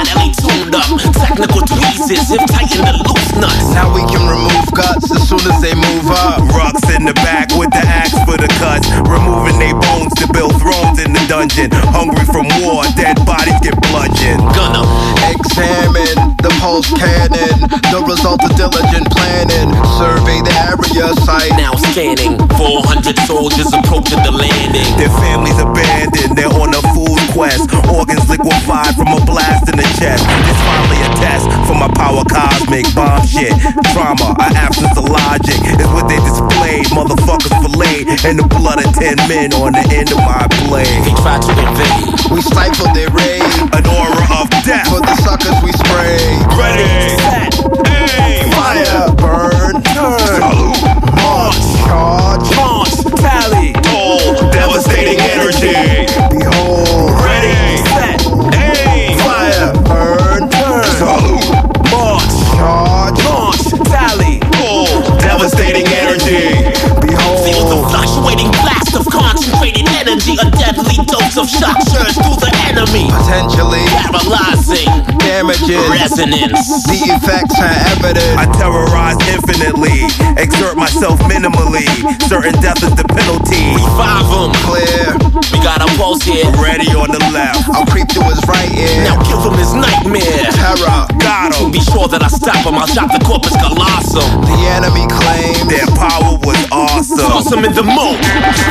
highly tuned up. Technical tweezers, if tighten the loose nuts. Now we can remove guts as soon as they move up. Rucks in the back with the axe for the cuts. Removing they bones to build thrones in the dungeon. Hungry from war, dead bodies get bludgeoned. Gonna examine the pulse cannon, the result of diligent planning. Survey the area site. Now scanning, 400 soldiers approaching the landing. Their families abandoned, they're on a food quest. Organs liquefied from a blast in the chest. It's finally a test for my power cosmic. Bomb shit, trauma, an absence of logic is what they displayed. Motherfuckers filleted and the blood of 10 men on the end of my blade. They tried to invade. We stifled their raid. An aura of death for the suckers we spray. Ready, set, aim, fire, burn, turn, salute, march, charge, launch, tally, pull, devastating energy. Behold, ready, set, aim, fire, burn, turn, salute, march, charge, launch, tally, pull, devastating energy. Behold, feel the fluctuating blast of concentrated energy, a deadly dose of shock surge through the enemy. Potentially paralyzing, damaging resonance. The effects are evident. I terrorize infinitely, exert myself minimally. Certain death is the penalty. Revive him, clear. We got a pulse here. Ready on the left. I'll creep through his right ear. Now give him his nightmare. Terror. Got him. Be sure that I stop him. I'll shop the corpus colossum. The enemy claims their power was awesome. Toss him in the moat.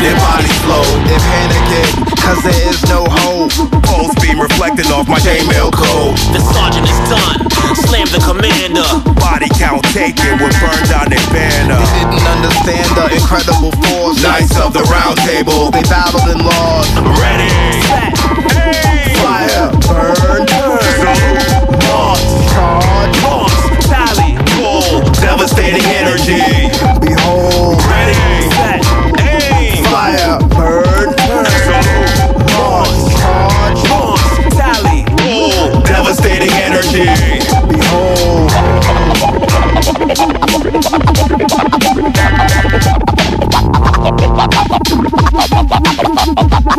Their bodies flow. They're panicking, cause there is no hope. Pulse beam reflecting off my J-mail code. The sergeant is done. Slam the commander. Body count taken would burn down their banner. They didn't understand the incredible force. Knights of the round table. They battled and lost. Ready, set, aim, fire, burn, salute, march, charge, launch, tally, pull, devastating energy. Behold, ready, set, aim, fire, burn, salute, march, charge, launch, tally, pull, devastating energy. Behold,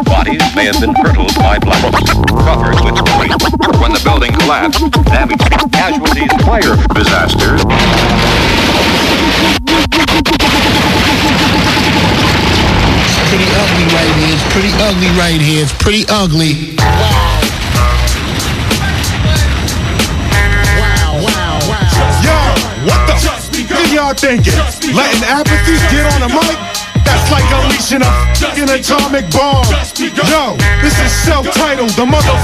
bodies may have been hurtled by blasts, covered with debris. When the building collapsed, damage, casualties, fire, disasters. It's pretty ugly right here. It's pretty ugly right here. It's pretty ugly. Yo, what the? What y'all thinking? Letting apathy get on the mic? That's like unleashing a fucking atomic bomb. Yo, this is self-titled, the mother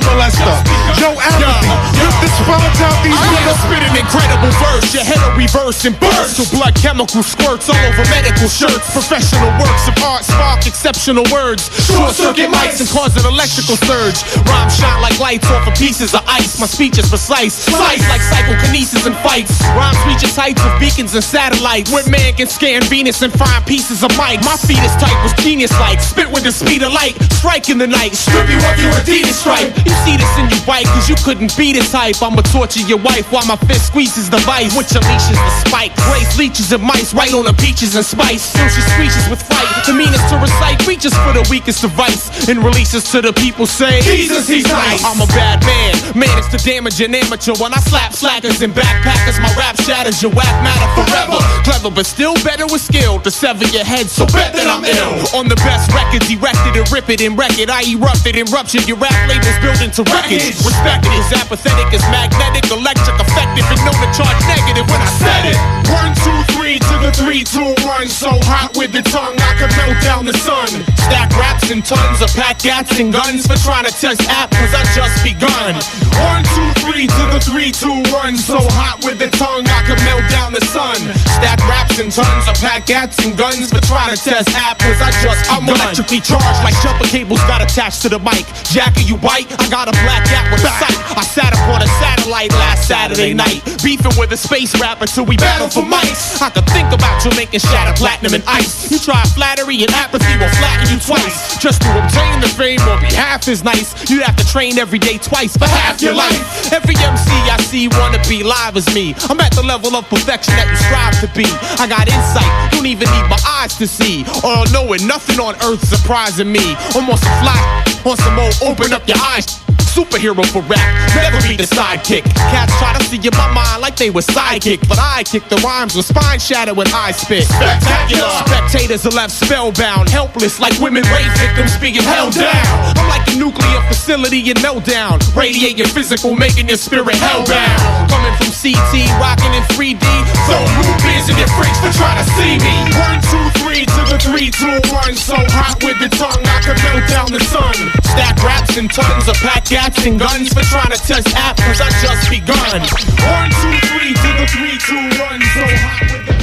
molester. Yo, apathy, rip the spots out these niggas. Spit an incredible verse, your head will reverse and burst. So blood chemical squirts all over medical shirts. Professional works of art spark exceptional words. Short circuit mics and cause an electrical surge. Rhymes shine like lights off of pieces of ice. My speech is precise, slice like psychokinesis and fights. Rhymes reaches heights of beacons and satellites. Where man can scan Venus and find pieces of Mike. My fetus type was genius-like. Spit with the speed of light. Strike in the night. Strip you of your Adidas stripe. You see this in your bite, cause you couldn't beat this hype. I'ma torture your wife while my fist squeezes the vice. With your leashes the spikes. Race leeches and mice right on the peaches and spice. Till she screeches with fright. The meanest to recite. Reaches for the weakest device. And releases to the people say, Jesus, he's nice. I'm a bad man. Manage to damage an amateur when I slap slackers and backpackers. My rap shatters your whack matter forever. Clever but still better with skill to sever your head. So bet that I'm ill. On the best records, erected and rip it and wreck it. I erupted and ruptured your rap labels built into wreckage. Respected is apathetic, is magnetic, electric, effective, and know to charge negative when I said it. 1, 2, 3 to the 3, 2, 1. So hot with the tongue, I can melt down the sun. Stack raps and tons of pack gats and guns for trying to test app, cause I just begun. 1, 2, 3 to the 3, 2, 1. So hot with the tongue, I can melt down the sun. Stack raps and tons of pack gats and guns for trying to test app, cause I just begun. I'm electrically charged like jumper cables got attached to the mic. Jacker, you bite? I got a black cat with a sight. I sat up on a satellite last Saturday night, beefing with a space rapper till we battle for mics. I could think about you making shatter platinum and ice. You try flattery and apathy will flatten you twice. Just to obtain the fame or be half as nice, you'd have to train every day twice for half your life. Every MC I see wanna be live as me. I'm at the level of perfection that you strive to be. I got insight, don't even need my eyes to see. All knowing, nothing on earth surprising me. I'm on some fly, on some old open up your eyes. superhero for rap, never be the sidekick. Cats try to see in my mind like they were sidekick, but I kick the rhymes with spine shatter when I spit. Spectacular. Spectators are left spellbound, helpless like women rape victims being held down. I'm like a nuclear facility in meltdown, radiate your physical, making your spirit hellbound. Coming from CT, rocking in 3D, so rubies and your freaks for trying to see me. 1, 2, 3 to the 3, 2, 1. So hot with the tongue, I can melt down the sun. Stack raps and tons of pack gats and guns for trying to test apples. I just begun. 1, 2, 3 to the 3, 2, 1. So hot with the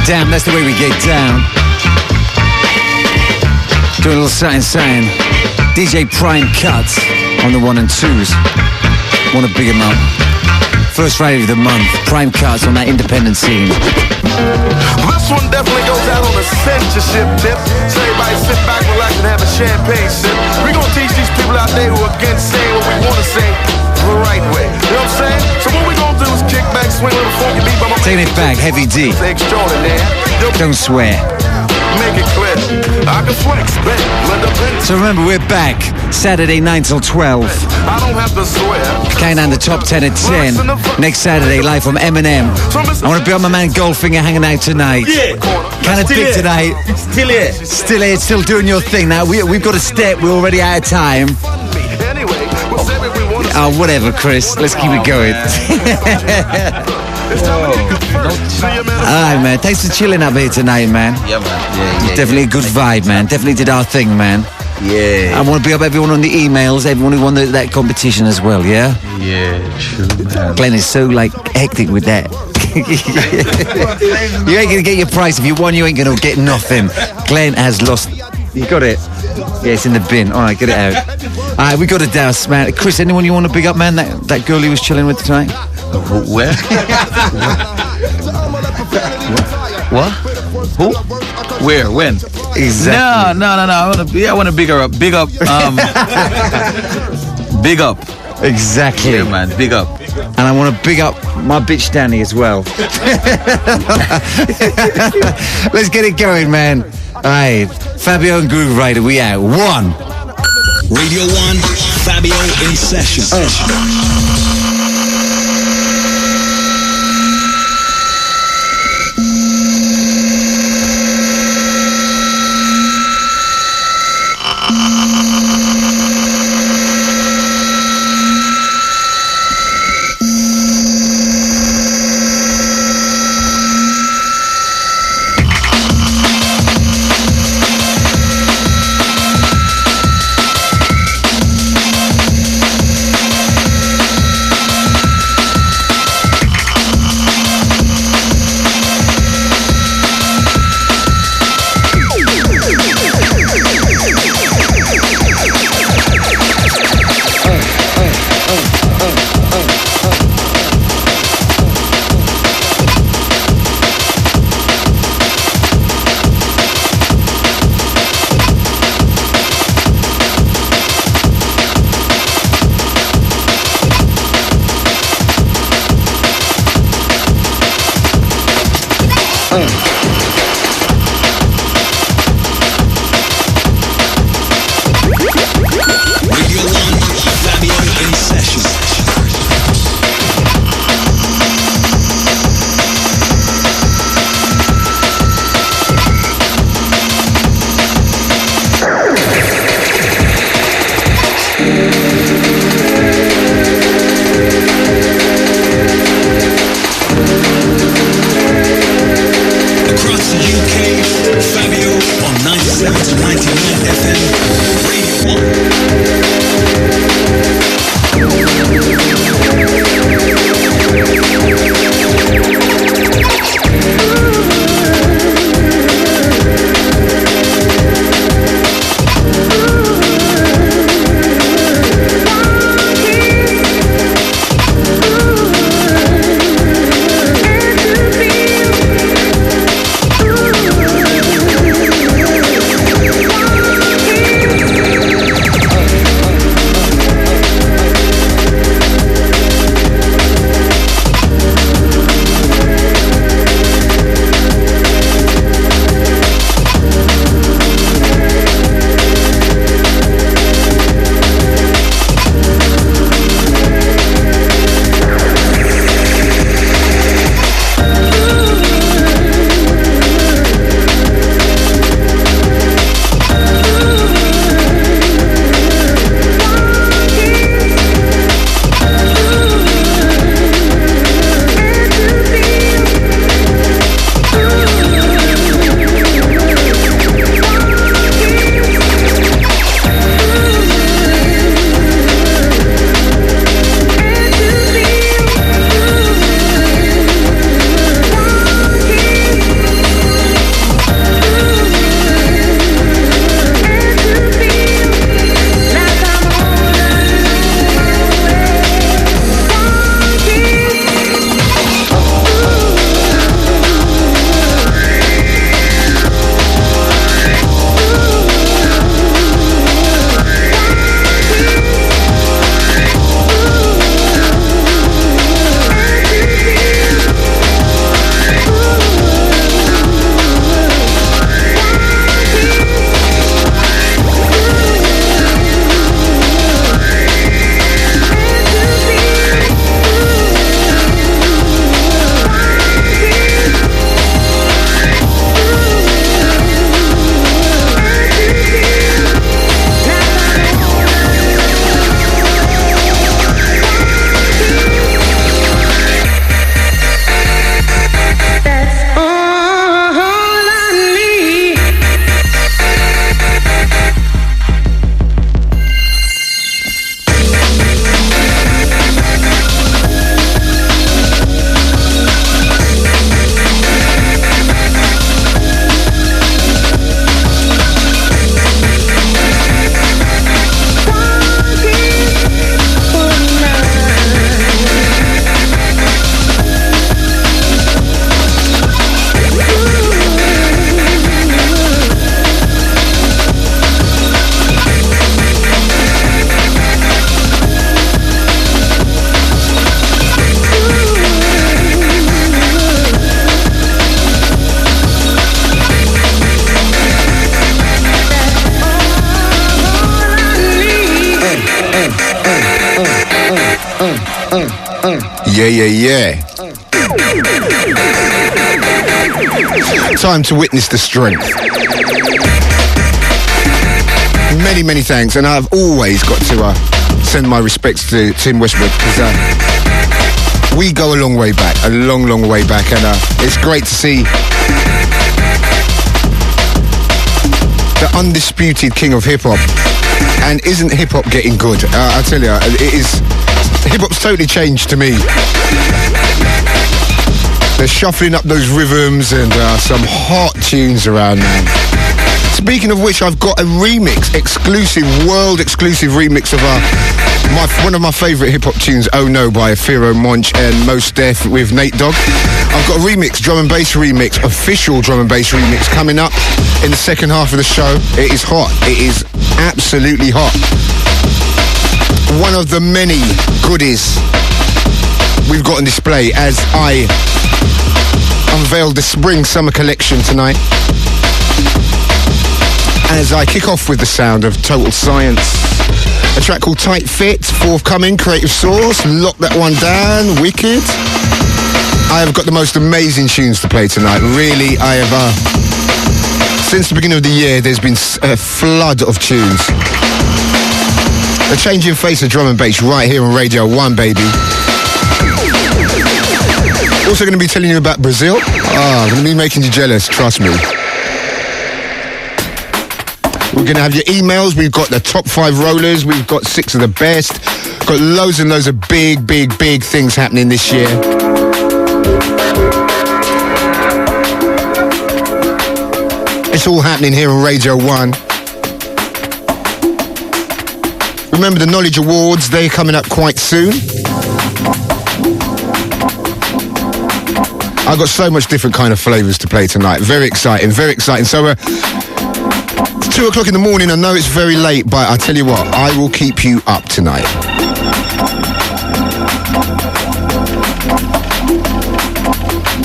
Damn, that's the way we get down. Do a little something. DJ Prime Cuts on the 1 and 2s. Wanna big him up. First Friday of the month, Prime Cuts on that independent scene. This one definitely goes out on a censorship tip. So everybody sit back, relax, and have a champagne sip. We gonna teach these people out there who are against saying what we wanna say the right way. You know what I'm saying? So what we gonna do is kick back, swing with a funky beat by my Taking it back, Heavy D. Extraordinaire. Don't swear. Make it clear. I can flex, bend, blend up in. So remember, we're back Saturday 9 till 12. I don't have to swear. Counting down the top 10 at 10. Next Saturday, live from Eminem. I want to be on my man Goldfinger hanging out tonight. Yeah. Kind of big tonight. Still here. Still here, still doing your thing. Now, we've got a step. We're already out of time. Anyway, we'll say what we want to say. Oh, whatever, Chris. Let's keep it going. Alright, man. Thanks for chilling up here tonight, man. Yeah, man. Yeah. Definitely a good vibe, man. Definitely did our thing, man. Yeah. I want to big up everyone on the emails, everyone who won that competition as well, yeah? Yeah, true, man. Glenn is so, hectic with that. You ain't going to get your prize. If you won, you ain't going to get nothing. Glenn has lost. You got it? Yeah, it's in the bin. All right, get it out. All right, we got a douse, man. Chris, anyone you want to big up, man? That girl he was chilling with tonight? Where? What? Who? Where? When? Exactly. No. I want to big her up. Big up. Big up. Exactly. Yeah, man. Big up. And I want to big up my bitch Danny as well. Let's get it going, man. All right, Fabio and Groove Rider, we out. 1. Radio 1, Fabio in session. Yeah. Time to witness the strength. Many thanks, and I've always got to send my respects to Tim Westwood, because we go a long way back, a long way back, and it's great to see the undisputed king of hip-hop. And isn't hip-hop getting good? I tell you, it is. Hip-hop's totally changed to me. They're shuffling up those rhythms and some hot tunes around now. Speaking of which, I've got a remix, world exclusive remix of one of my favourite hip-hop tunes, Oh No, by Firo Monch and Mos Def with Nate Dogg. I've got a remix, drum and bass remix, official drum and bass remix coming up in the second half of the show. It is hot. It is absolutely hot. One of the many goodies we've got on display as I unveil the spring-summer collection tonight. As I kick off with the sound of Total Science. A track called Tight Fit, forthcoming, Creative Source. Lock that one down, wicked. I have got the most amazing tunes to play tonight. Really, I have... since the beginning of the year, there's been a flood of tunes. A changing face of drum and bass right here on Radio 1, baby. Also going to be telling you about Brazil. I'm going to be making you jealous, trust me. We're going to have your emails. We've got the top 5 rollers. We've got 6 of the best. Got loads and loads of big things happening this year. It's all happening here on Radio 1. Remember the Knowledge Awards, they're coming up quite soon. I've got so much different kind of flavours to play tonight. Very exciting. So, it's 2 o'clock in the morning. I know it's very late, but I tell you what, I will keep you up tonight.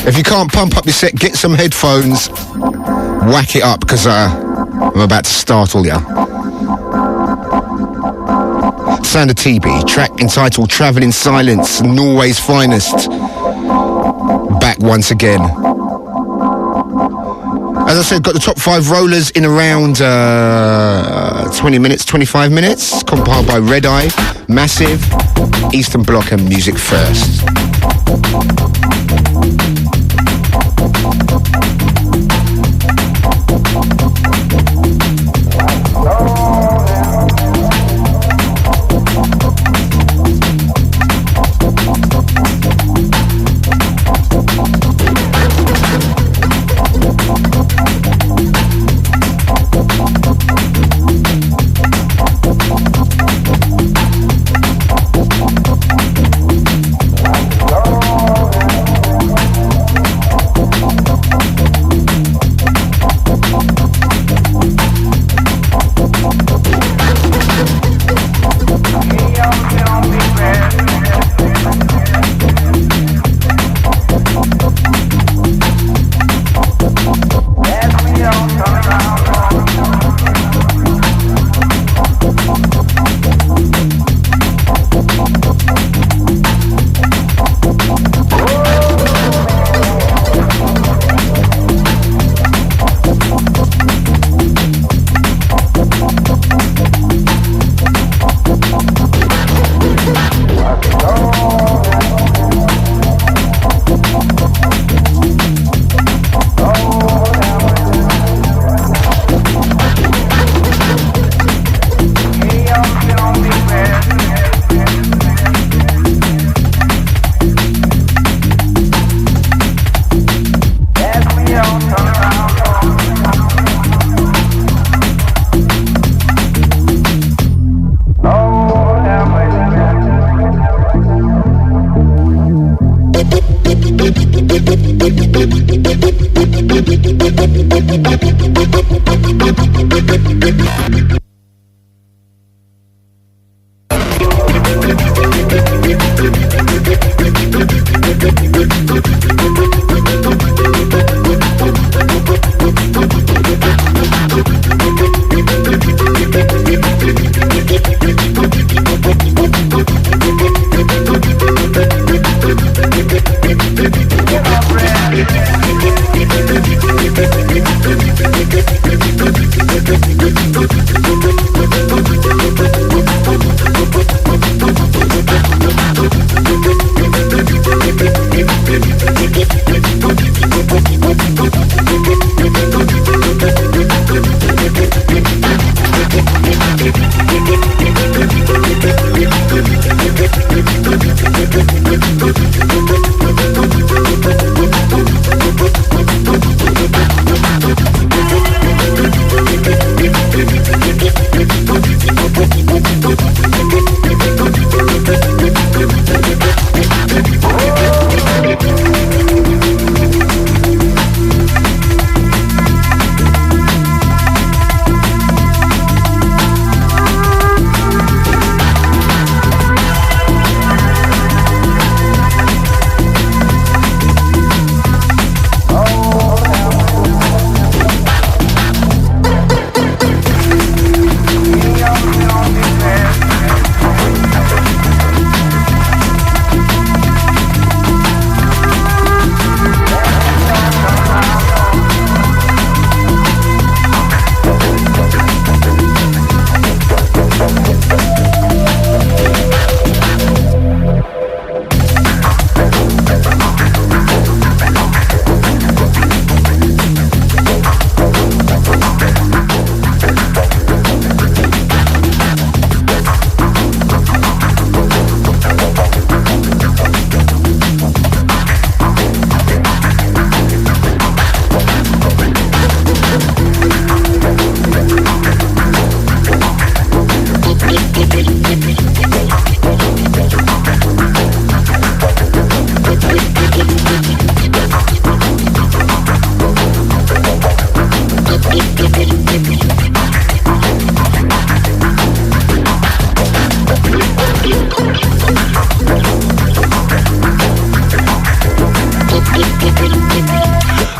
If you can't pump up your set, get some headphones, whack it up, because I'm about to startle ya. Sound of TB, track entitled Travel in Silence, Norway's Finest. Back once again. As I said, got the top 5 rollers in around 20 minutes, 25 minutes. Compiled by Red Eye, Massive, Eastern Bloc and Music First.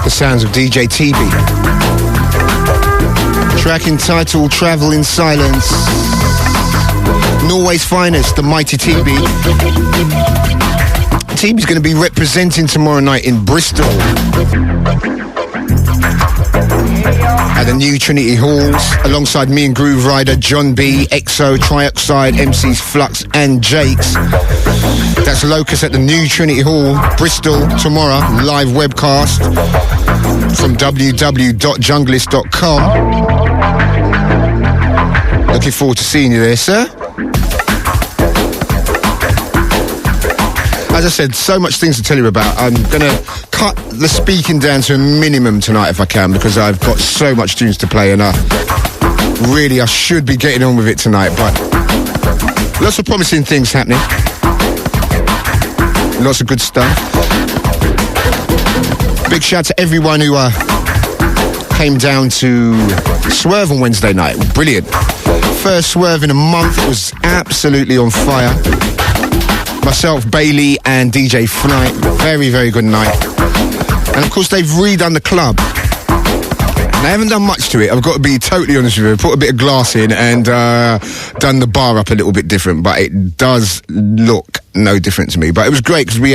Sounds of DJ TB. Track entitled Travel in Silence. Norway's finest, the mighty TB. TB's going to be representing tomorrow night in Bristol at the new Trinity Halls, alongside me and Groove Rider, John B, EXO, Trioxide, MCs Flux and Jakes. That's Locust at the new Trinity Hall, Bristol, tomorrow, live webcast from www.junglist.com. Looking forward to seeing you there, sir. As I said, so much things to tell you about. I'm going to cut the speaking down to a minimum tonight if I can, because I've got so much tunes to play, and I should be getting on with it tonight, but lots of promising things happening. Lots of good stuff. Big shout to everyone who came down to Swerve on Wednesday night. Brilliant. First Swerve in a month. It was absolutely on fire. Myself, Bailey and DJ Fnight. Very, very good night. And of course they've redone the club. And they haven't done much to it, I've got to be totally honest with you. Put a bit of glass in and done the bar up a little bit different, but it does look no different to me. But it was great because we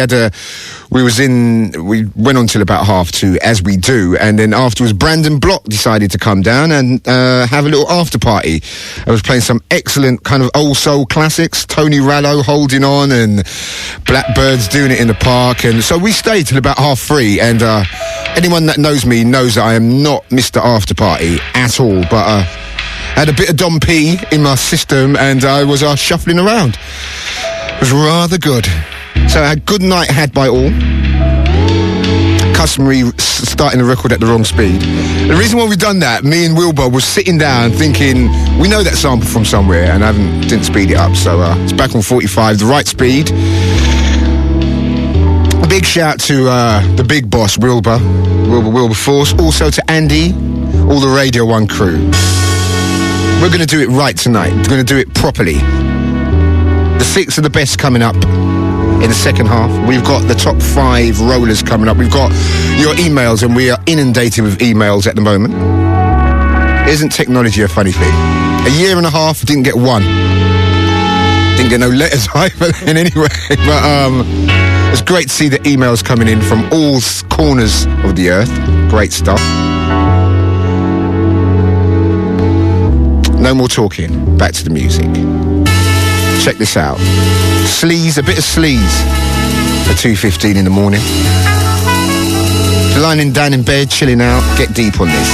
went on till about 2:30, as we do, and then afterwards Brandon Block decided to come down and have a little after party. I was playing some excellent kind of old soul classics, Tony Rallo, Holding On, and Blackbirds Doing It in the Park, and so we stayed till about 3:30, and anyone that knows me knows that I am not Mr. After Party at all, but I had a bit of Dom P in my system and I was shuffling around. It was rather good. So a good night had by all. Customary starting the record at the wrong speed. The reason why we've done that, me and Wilbur was sitting down thinking, we know that sample from somewhere, and I didn't speed it up, so it's back on 45, the right speed. A big shout to the big boss, Wilberforce, also to Andy, all the Radio 1 crew. We're going to do it right tonight. We're going to do it properly. The 6 of the best coming up in the second half. We've got the top 5 rollers coming up. We've got your emails, and we are inundated with emails at the moment. Isn't technology a funny thing? A year and a half, didn't get one. Didn't get no letters either then anyway. But it's great to see the emails coming in from all corners of the earth. Great stuff. No more talking. Back to the music. Check this out. Sleaze, a bit of sleaze. for 2:15 in the morning. Lying down in bed, chilling out, get deep on this.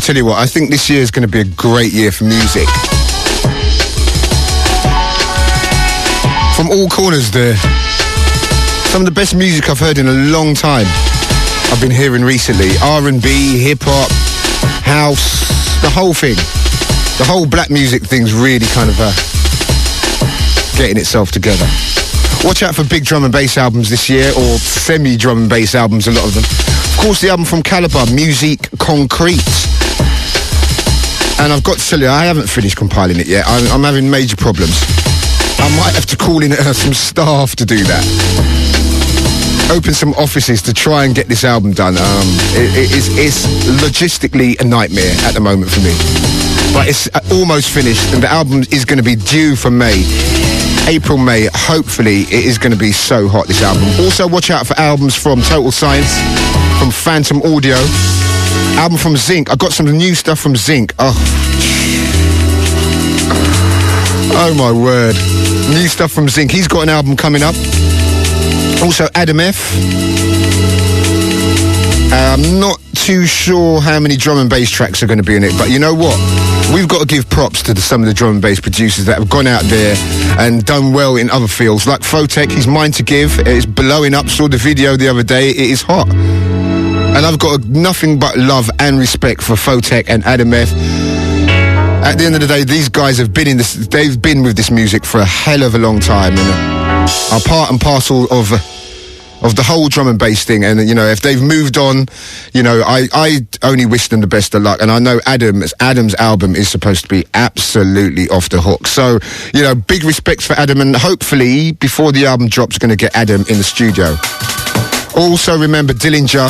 Tell you what, I think this year is going to be a great year for music. From all corners there. Some of the best music I've heard in a long time I've been hearing recently. R&B, hip-hop, house, the whole thing. The whole black music thing's really kind of getting itself together. Watch out for big drum and bass albums this year, or semi-drum and bass albums, a lot of them. Of course, the album from Calibre, Musique Concrete. And I've got to tell you, I haven't finished compiling it yet. I'm having major problems. I might have to call in some staff to do that. Open some offices to try and get this album done. It's logistically a nightmare at the moment for me. But it's almost finished, and the album is going to be due for May. April, May. Hopefully, it is going to be so hot, this album. Also, watch out for albums from Total Science, from Phantom Audio. Album from Zinc. I got some new stuff from Zinc. Oh my word. New stuff from Zinc. He's got an album coming up. Also Adam F. I'm not too sure how many drum and bass tracks are going to be in it, but you know what? We've got to give props to some of the drum and bass producers that have gone out there and done well in other fields. Like Fotek, he's Mine to Give. It's blowing up. Saw the video the other day. It is hot. And I've got nothing but love and respect for Fotek and Adam F. at the end of the day, these guys have been in this. They've been with this music for a hell of a long time, and are part and parcel of the whole drum and bass thing. And you know, if they've moved on, you know, I only wish them the best of luck. And I know Adam's album is supposed to be absolutely off the hook. So, you know, big respects for Adam, and hopefully before the album drops, going to get Adam in the studio. Also remember Dillinger,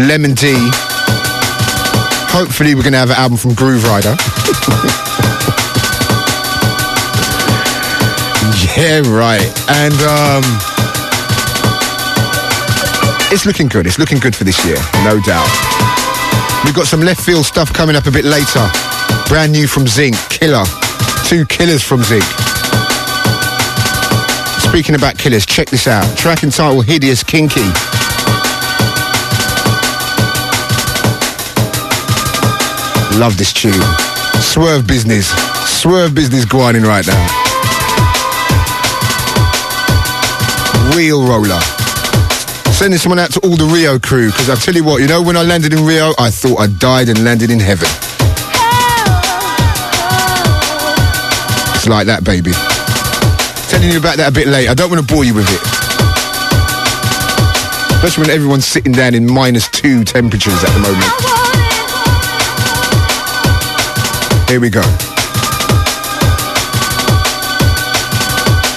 Lemon D. Hopefully we're going to have an album from Groove Rider. Yeah, right. And it's looking good. It's looking good for this year, no doubt. We've got some left field stuff coming up a bit later. Brand new from Zinc, Killer. 2 killers from Zinc. Speaking about killers, check this out. Track entitled Hideous Kinky. Love this tune. Swerve business grinding right now. Real roller. Sending someone out to all the Rio crew, because I tell you what, you know, when I landed in Rio, I thought I died and landed in heaven. It's like that, baby. Telling you about that a bit later. I don't want to bore you with it. Especially when everyone's sitting down in -2 temperatures at the moment. Here we go.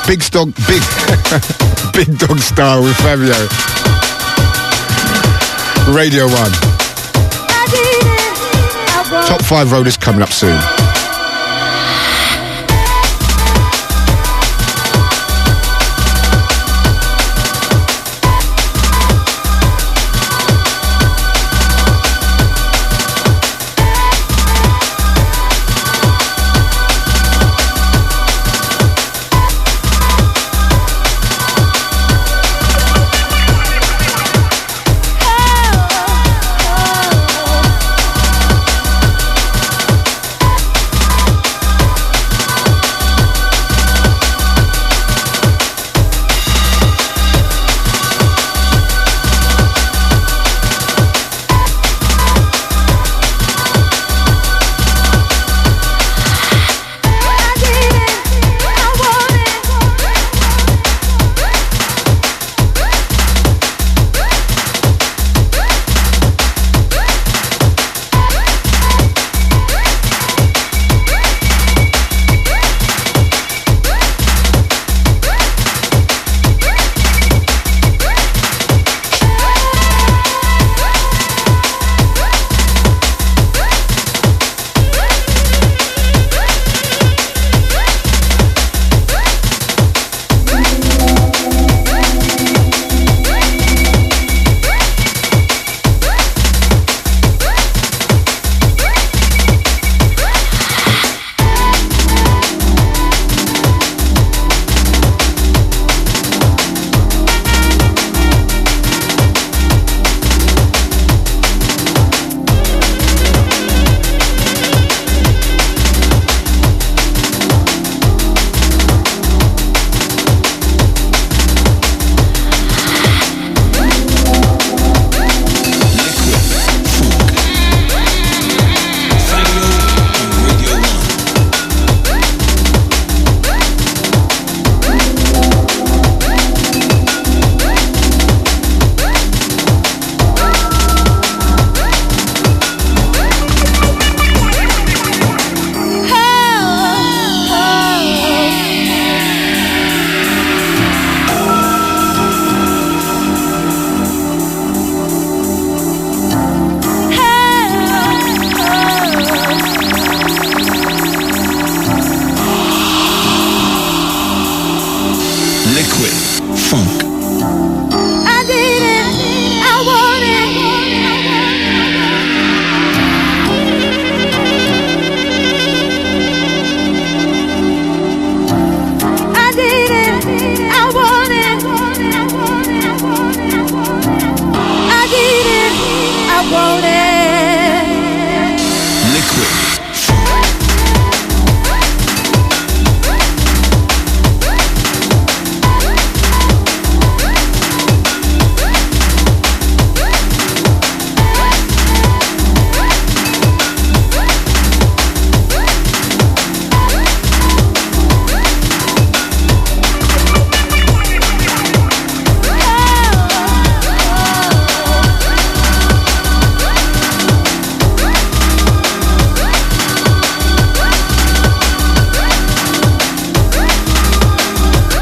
Big dog style with Fabio. Radio 1. Top 5 rollers coming up soon.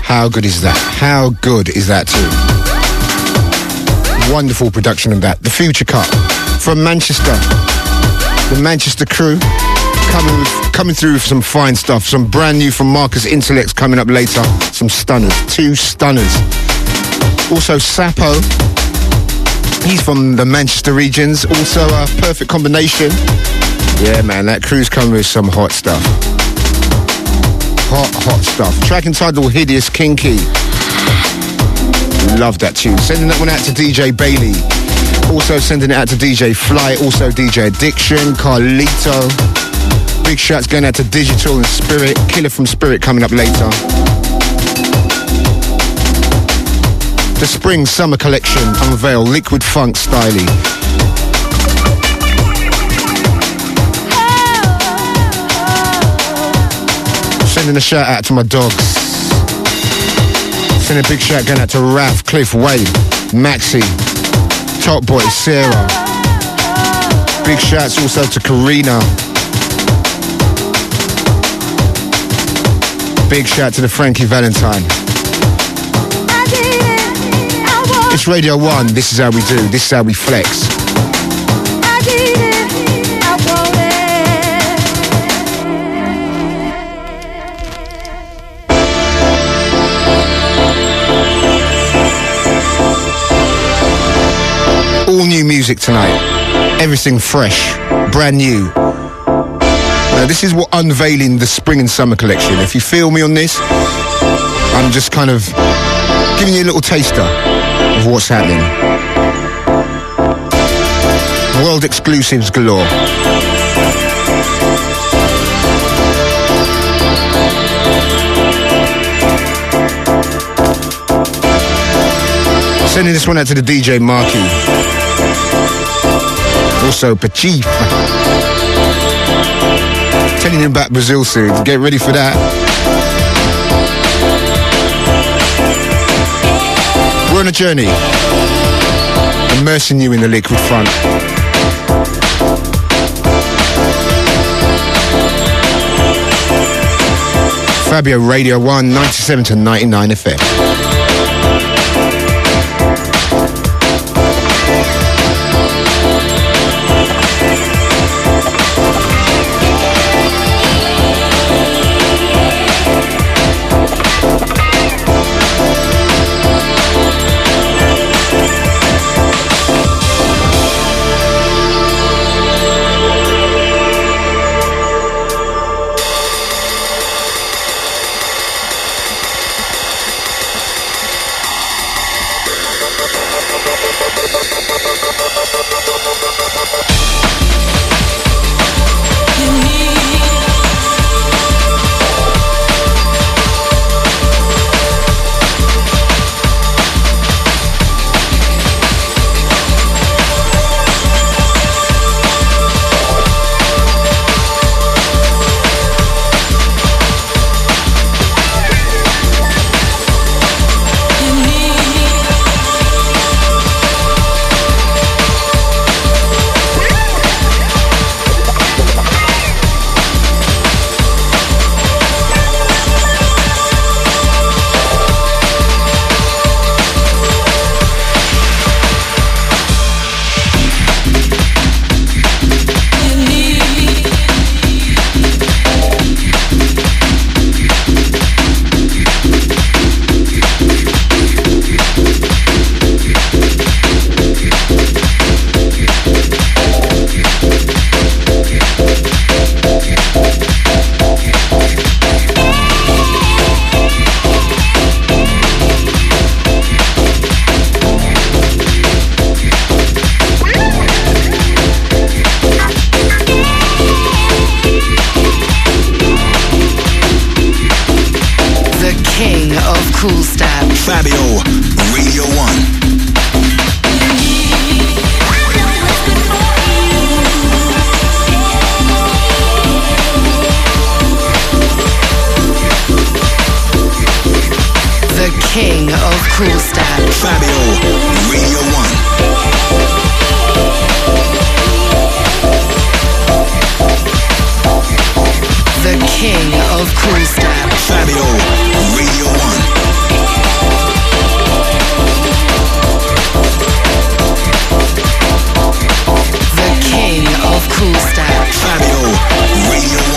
How good is that? How good is that too? Wonderful production of that. The Future Cut from Manchester. The Manchester crew coming through with some fine stuff. Some brand new from Marcus Intellects coming up later. Some stunners. 2 stunners. Also Sapo. He's from the Manchester regions. Also a perfect combination. Yeah, man, that crew's coming with some hot stuff. Hot stuff. Track entitled Hideous Kinky. Love that tune. Sending that one out to DJ Bailey. Also sending it out to DJ Fly. Also DJ Addiction. Carlito. Big shouts going out to Digital and Spirit. Killer from Spirit coming up later. The Spring Summer Collection unveil Liquid Funk Styly. Sending a shout out to my dogs. Sending a big shout going out to Raf, Cliff, Wade, Maxi, Top Boy, Sarah. Big shouts also to Karina. Big shout to the Frankie Valentine. It's Radio 1, this is how we do, this is how we flex. All new music tonight. Everything fresh, brand new. Now this is what unveiling the Spring and Summer Collection. If you feel me on this, I'm just kind of giving you a little taster of what's happening. World exclusives galore. Sending this one out to the DJ Marky. Also Pachif. Telling him about Brazil soon. Get ready for that. We're on a journey. Immersing you in the liquid funk. Fabio Radio 1, 97 to 99 FM. Cool Step. Fabio, Radio 1. The king of cool step. Fabio, Radio 1. The king of cool step. Fabio, Radio 1. Cool Stab. Fabio, Radio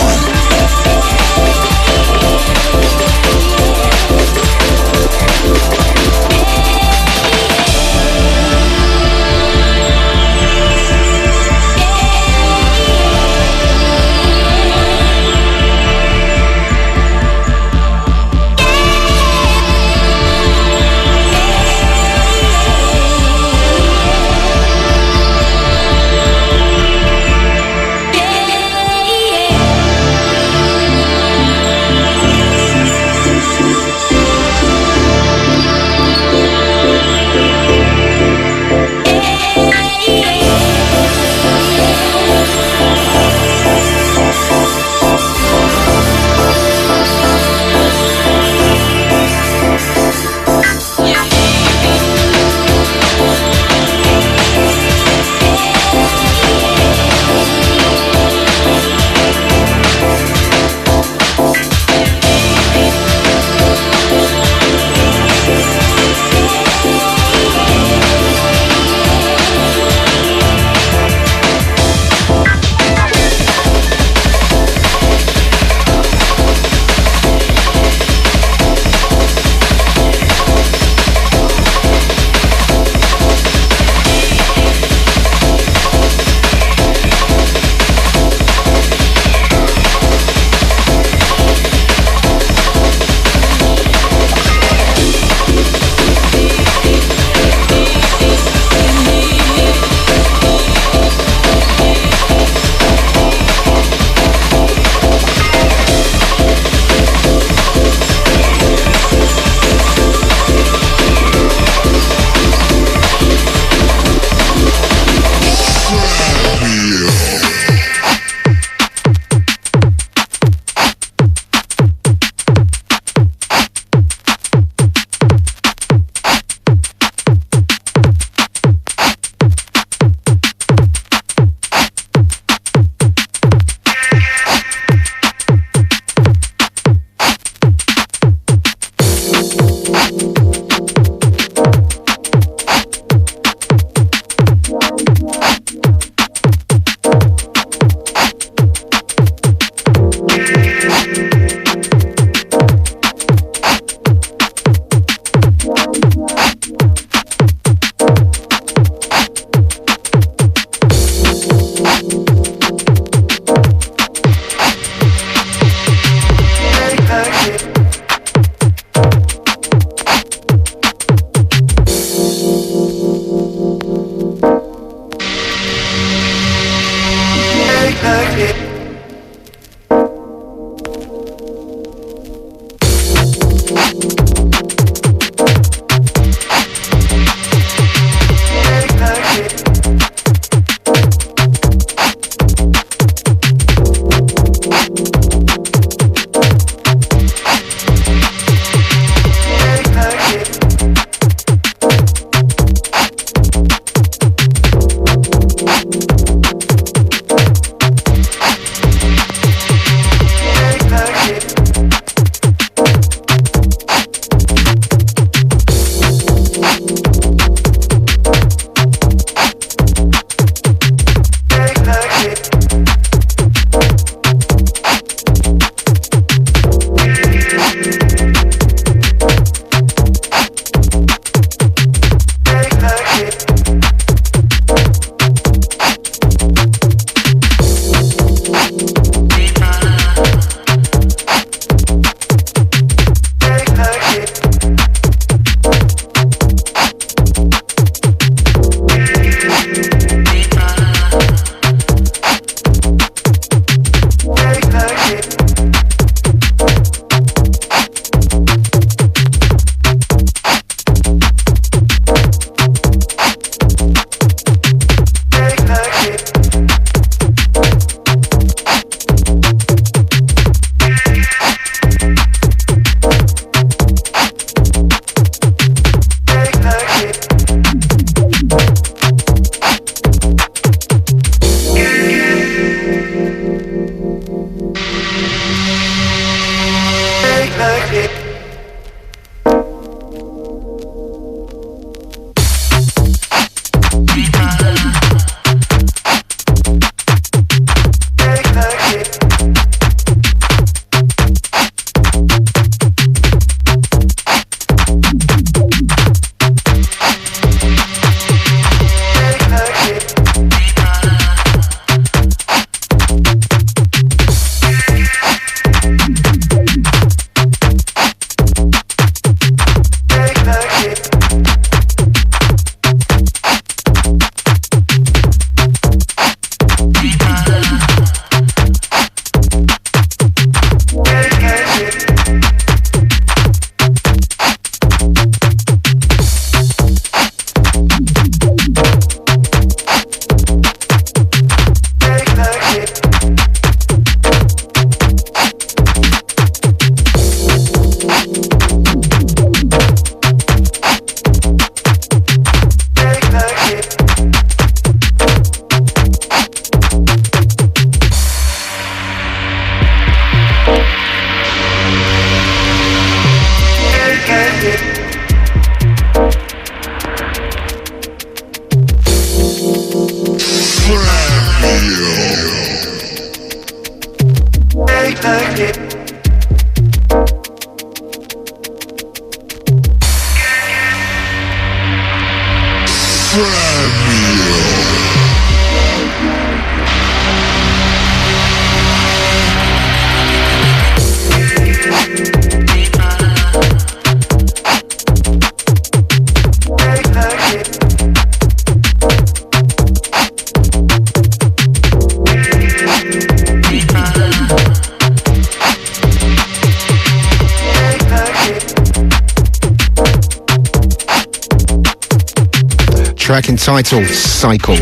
track entitled Cycles.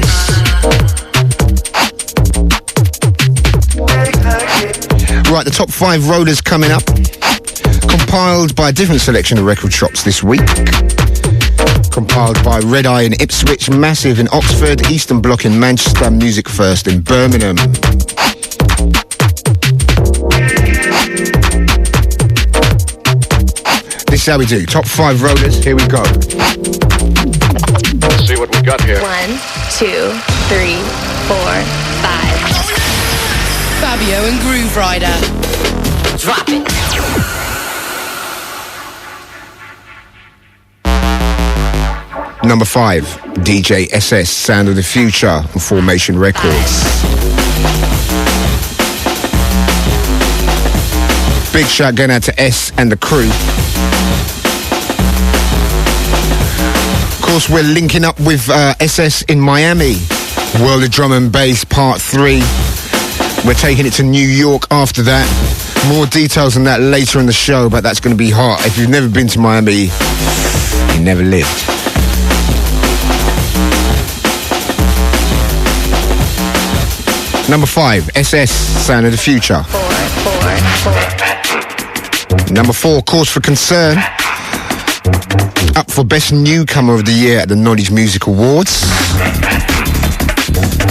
Right, the top 5 rollers coming up. Compiled by a different selection of record shops this week. Compiled by Red Eye in Ipswich, Massive in Oxford, Eastern Bloc in Manchester, Music First in Birmingham. This is how we do. Top 5 rollers. Here we go. Let's see what we got here. 1, 2, 3, 4, 5. Fabio and Groove Rider. Drop it. Number 5, DJ SS, Sound of the Future on Formation Records. Big shout going out to S and the crew. Of course, we're linking up with SS in Miami. World of Drum and Bass Part 3. We're taking it to New York after that. More details on that later in the show, but that's going to be hot. If you've never been to Miami, you never lived. Number 5, SS, Sound of the Future. 4. Number 4, Cause for Concern. Up for Best Newcomer of the Year at the Knowledge Music Awards.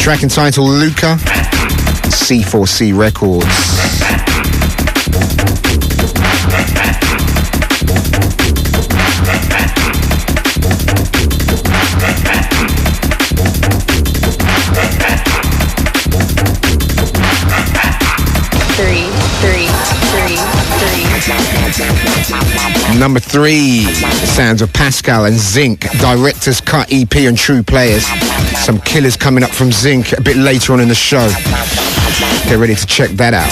Track entitled Luca, C4C Records. Number 3, the sounds of Pascal and Zinc, Director's Cut EP and True Players. Some killers coming up from Zinc a bit later on in the show. Get ready to check that out.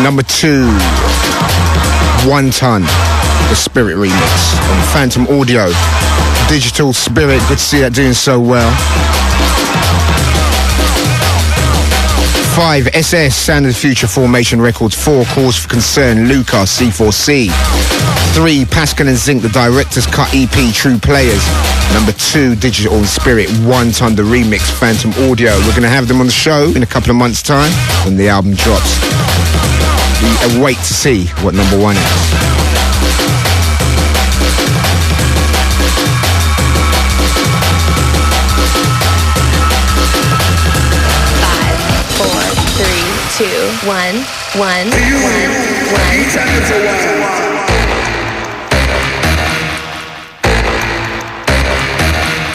Number 2, 1 Ton, the Spirit remix on Phantom Audio. Digital Spirit, good to see that doing so well. 5, SS, Sound of the Future, Formation Records. 4, Cause for Concern, Luca, C4C. 3, Pascal and Zinc, the Director's Cut EP, True Players. Number 2, Digital Spirit, 1 Ton, the remix, Phantom Audio. We're going to have them on the show in a couple of months' time when the album drops. We await to see what number 1 is.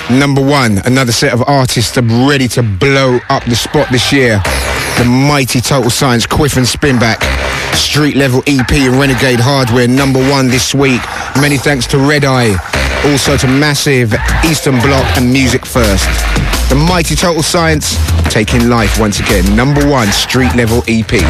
Number 1, another set of artists that are ready to blow up the spot this year. The mighty Total Science, Quiff and Spinback, Street Level EP and Renegade Hardware, number 1 this week. Many thanks to Red Eye, also to Massive, Eastern Bloc and Music First. The mighty Total Science, taking life once again. Number 1, Street Level EP.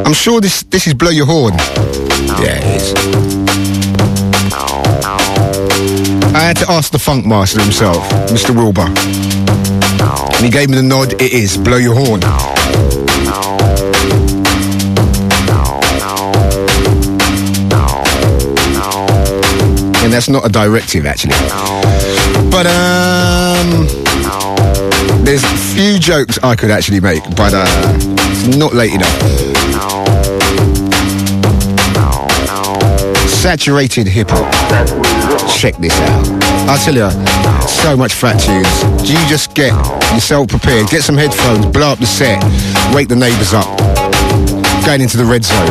I'm sure this is Blow Your Horn. Yeah, it is. I had to ask the funk master himself, Mr. Wilbur. And he gave me the nod, it is Blow Your Horn. And that's not a directive, actually. But, There's a few jokes I could actually make, but it's not late enough. Saturated hip-hop. Check this out. I'll tell you, so much fat tunes. You just get yourself prepared, get some headphones, blow up the set, wake the neighbours up. Going into the red zone.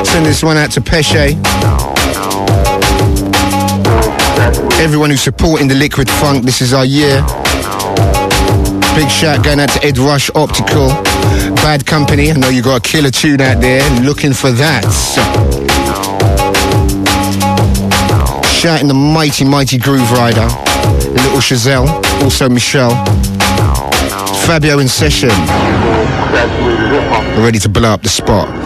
Send this one out to Pesce. Everyone who's supporting the Liquid Funk, this is our year. Big shout going out to Ed Rush Optical. Bad Company, I know you got a killer tune out there, looking for that. Shouting the mighty, mighty Groove Rider. Little Chazelle, also Michelle. Fabio in session. Ready to blow up the spot.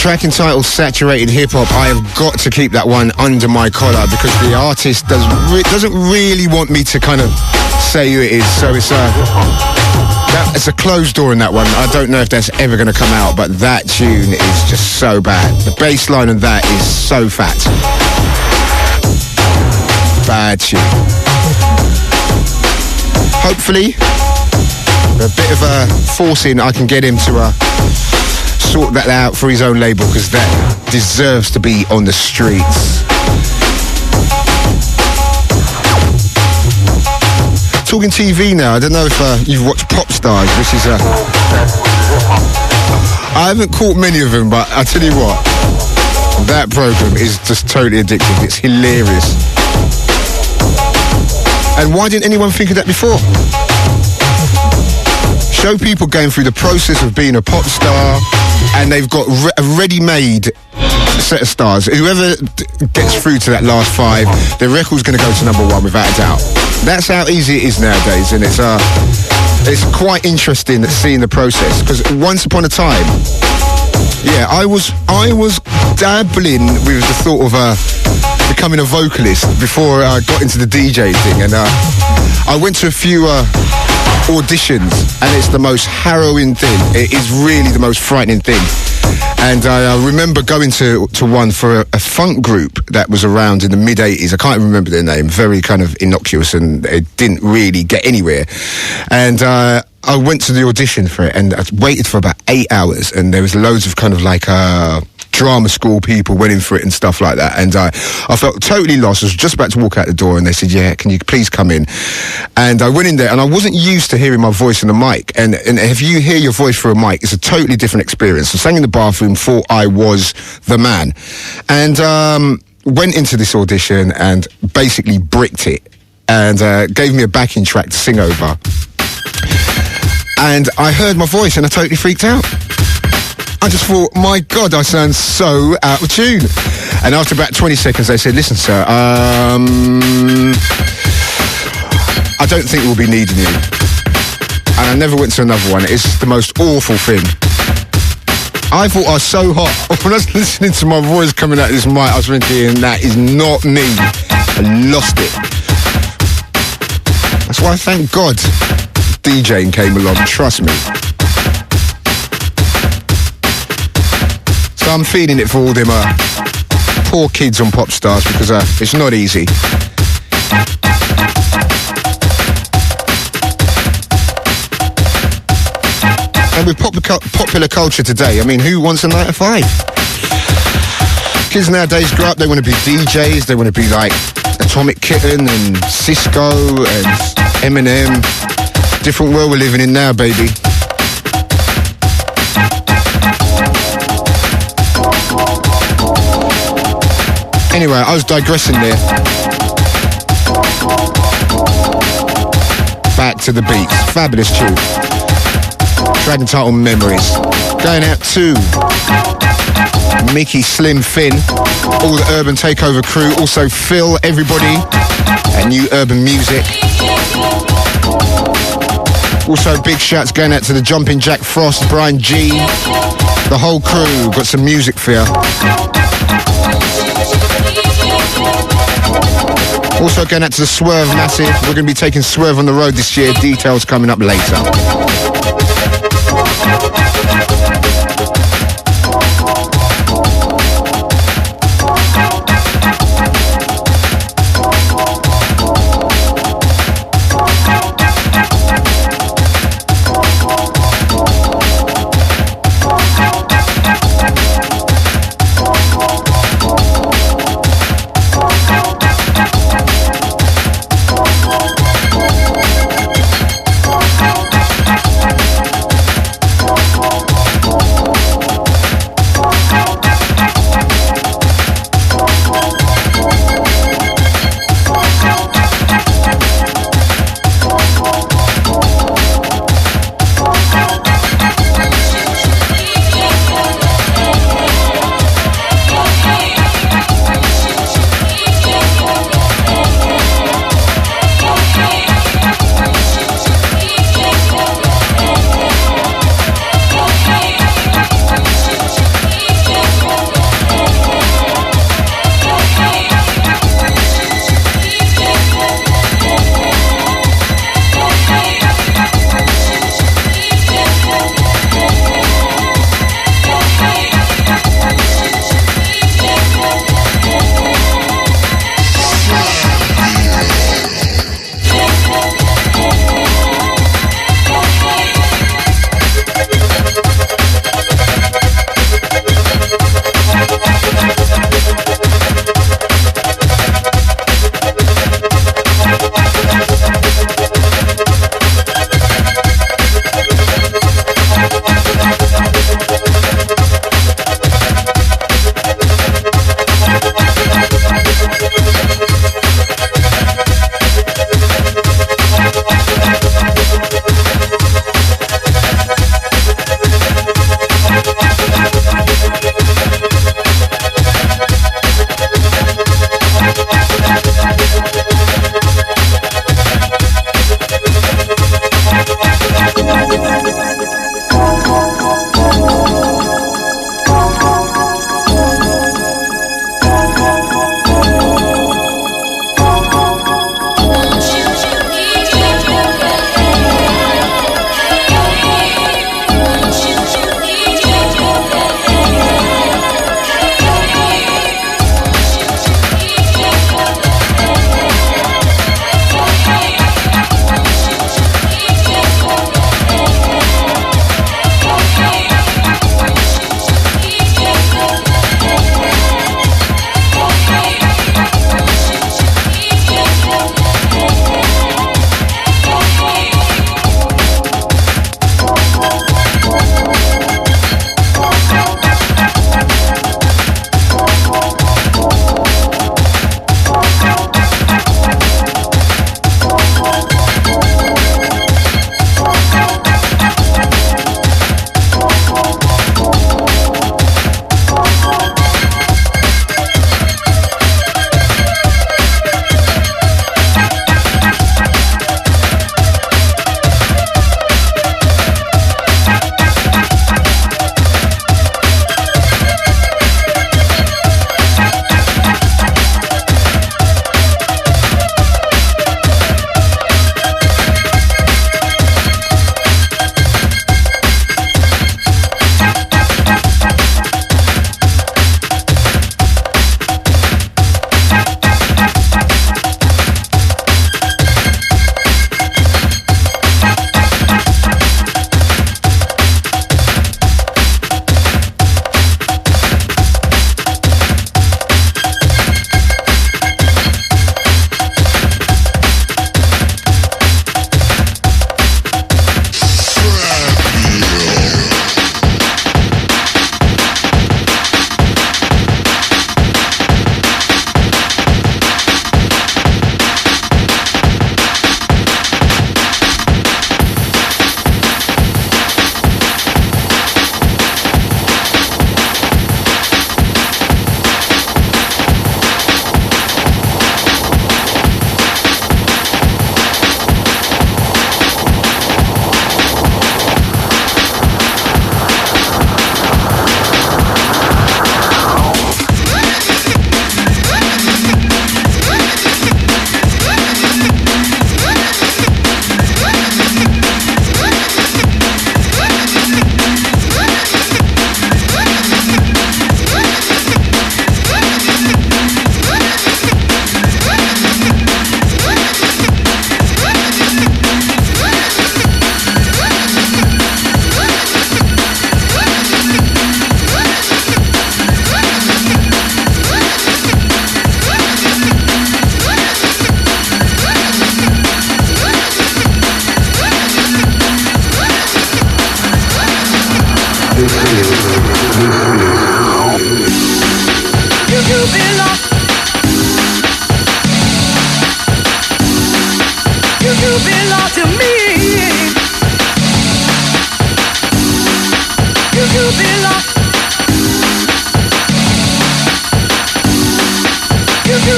track entitled Saturated Hip Hop. I have got to keep that one under my collar because the artist doesn't really want me to kind of say who it is. So it's a closed door in that one. I don't know if that's ever going to come out, but that tune is just so bad. The bass line of that is so fat. Bad tune. Hopefully, a bit of a forcing, I can get him to sort that out for his own label, because that deserves to be on the streets. Talking TV now, I don't know if you've watched Pop Stars, which is I haven't caught many of them, but I tell you what, that program is just totally addictive. It's hilarious. And why didn't anyone think of that before? Show people going through the process of being a pop star, and they've got a ready-made set of stars. Whoever gets through to that last 5, their record's going to go to #1 without a doubt. That's how easy it is nowadays, and it's quite interesting seeing the process. Because once upon a time, yeah, I was dabbling with the thought of becoming a vocalist before I got into the DJ thing, and I went to a few auditions, and it's the most harrowing thing. It is really the most frightening thing. And I remember going to one for a funk group that was around in the mid-80s. I can't remember their name. Very kind of innocuous, and it didn't really get anywhere. And I went to the audition for it, and I waited for about 8 hours, and there was loads of kind of like drama school people went in for it and stuff like that, and I felt totally lost. I was just about to walk out the door, and they said, "Yeah, can you please come in?" And I went in there, and I wasn't used to hearing my voice in the mic, and if you hear your voice through a mic, it's a totally different experience. I sang in the bathroom, thought I was the man, and went into this audition and basically bricked it, and gave me a backing track to sing over, and I heard my voice, and I totally freaked out. I just thought, my God, I sound so out of tune. And after about 20 seconds, they said, "Listen, sir, I don't think we'll be needing you." And I never went to another one. It's the most awful thing. I thought I was so hot. When I was listening to my voice coming out of this mic, I was thinking, that is not me. I lost it. That's why, thank God, DJing came along, trust me. So I'm feeling it for all them poor kids on Pop Stars, because it's not easy. And with popular culture today, I mean, who wants a 9 to 5? Kids nowadays grow up, they want to be DJs, they want to be like Atomic Kitten and Cisco and Eminem. Different world we're living in now, baby. Anyway, I was digressing there. Back to the beats. Fabulous tune. Track entitled Memories. Going out to Mickey, Slim, Finn, all the Urban Takeover crew, also Phil, everybody, and New Urban Music. Also big shouts going out to the Jumping Jack Frost, Brian G, the whole crew. Got some music for you. Also going out to the Swerve Massive. We're going to be taking Swerve on the road this year. Details coming up later.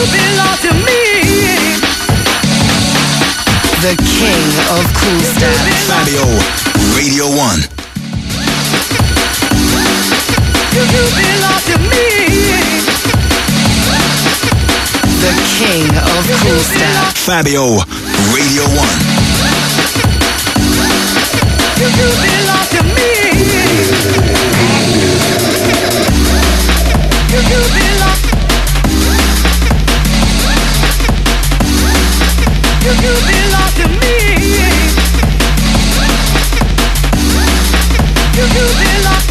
belong to me. The king of cool stuff. Fabio, Radio 1. You belong to me. The king of cool stuff. Fabio, Radio 1. You belong to me. You belong. You belong to me. You belong.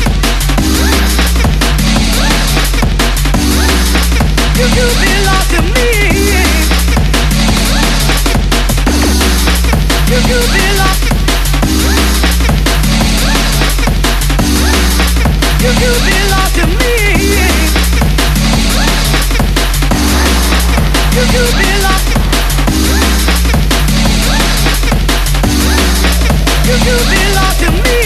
You belong to me. You belong. You belong to me. You belong. You belong to me.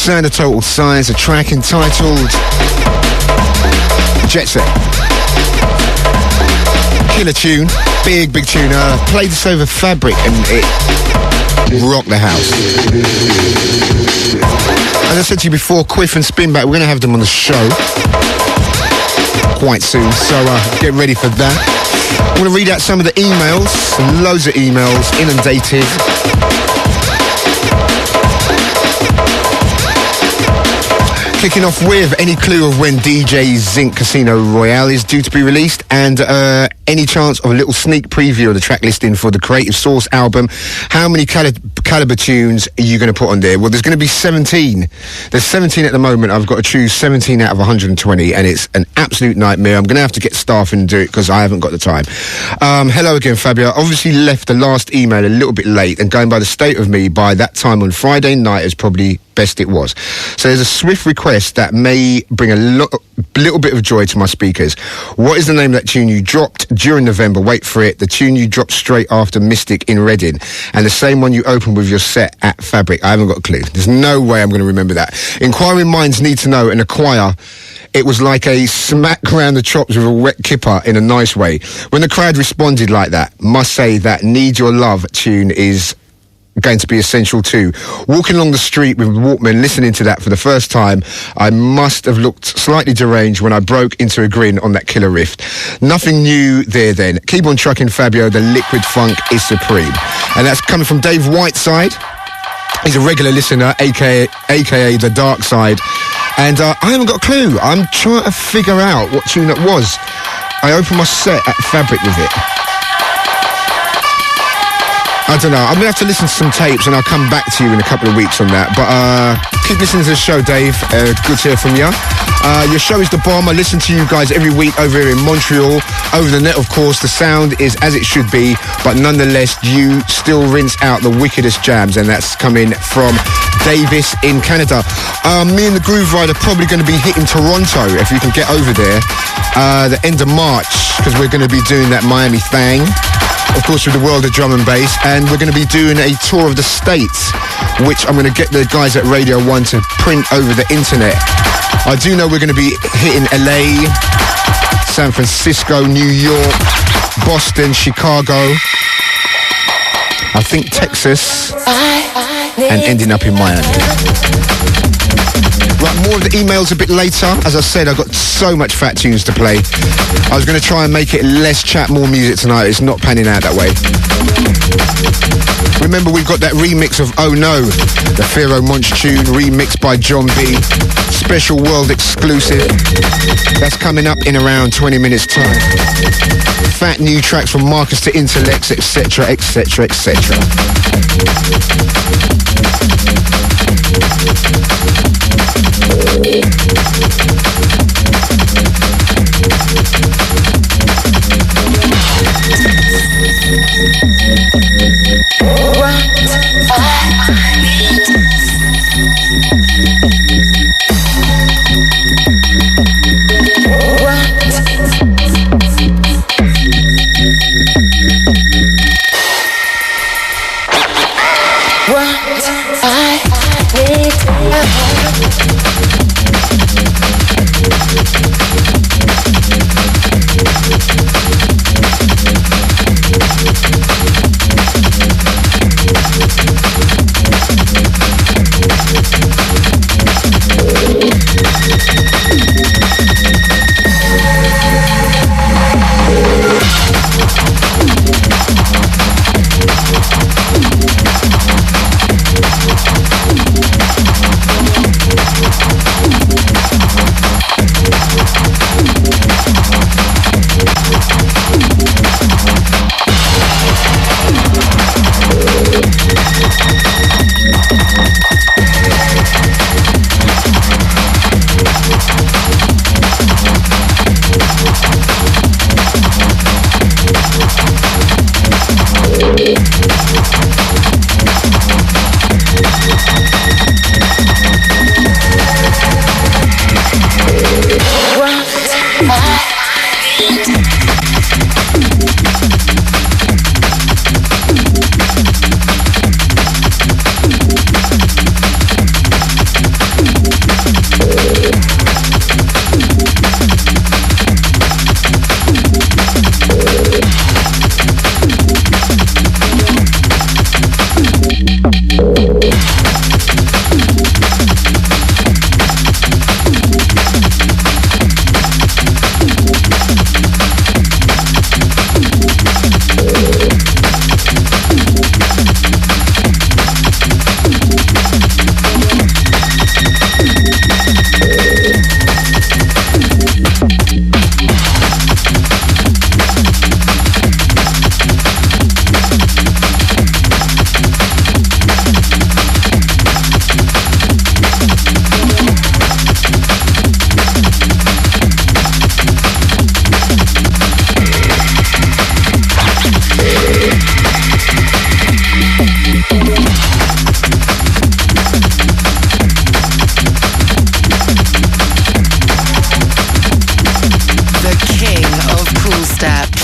Sound of Total Science, a track entitled Jet Set. Killer tune, big tune. Played this over Fabric and it rocked the house. As I said to you before, Quiff and Spinback, we're going to have them on the show quite soon, so get ready for that. I'm going to read out some of the emails, loads of emails, inundated. Kicking off with any clue of when DJ Zinc Casino Royale is due to be released, and any chance of a little sneak preview of the track listing for the Creative Source album. How many caliber tunes are you going to put on there? Well, there's going to be 17. There's 17 at the moment. I've got to choose 17 out of 120, and it's an absolute nightmare. I'm going to have to get staff in and do it because I haven't got the time. Hello again, Fabio. I obviously left the last email a little bit late, and going by the state of me, by that time on Friday night is probably best it was. So there's a swift request that may bring a little bit of joy to my speakers. What is the name of that tune you dropped during November? Wait for it. The tune you dropped straight after Mystic in Reading, and the same one you opened with your set at Fabric. I haven't got a clue. There's no way I'm going to remember that. Inquiring minds need to know, and acquire. It was like a smack round the chops with a wet kipper in a nice way. When the crowd responded like that, must say that Need Your Love tune is going to be essential too. Walking along the street with Walkman, listening to that for the first time, I must have looked slightly deranged when I broke into a grin on that killer riff. Nothing new there then. Keep on trucking, Fabio. The liquid funk is supreme. And that's coming from Dave Whiteside. He's a regular listener, aka The Dark Side. And I haven't got a clue. I'm trying to figure out what tune that was. I opened my set at Fabric with it. I don't know. I'm going to have to listen to some tapes and I'll come back to you in a couple of weeks on that. But keep listening to the show, Dave. Good to hear from you. Your show is the bomb. I listen to you guys every week over here in Montreal. Over the net, of course. The sound is as it should be. But nonetheless, you still rinse out the wickedest jams. And that's coming from Davis in Canada. Me and the Groove Rider are probably going to be hitting Toronto, if we can get over there, the end of March. Because we're going to be doing that Miami thing. Of course, with the world of drum and bass, and we're going to be doing a tour of the States, which I'm going to get the guys at Radio 1 to print over the internet. I do know we're going to be hitting LA, San Francisco, New York, Boston, Chicago, I think Texas, and ending up in Miami. Right, more of the emails a bit later. As I said, I've got so much fat tunes to play. I was going to try and make it less chat, more music tonight. It's not panning out that way. Remember, we've got that remix of Oh No, the Pharaoh Monch tune, remixed by John B. Special world exclusive. That's coming up in around 20 minutes time. Fat new tracks from Marcus to Intellects, etc., etc., etc.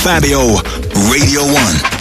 Fabio, Radio 1.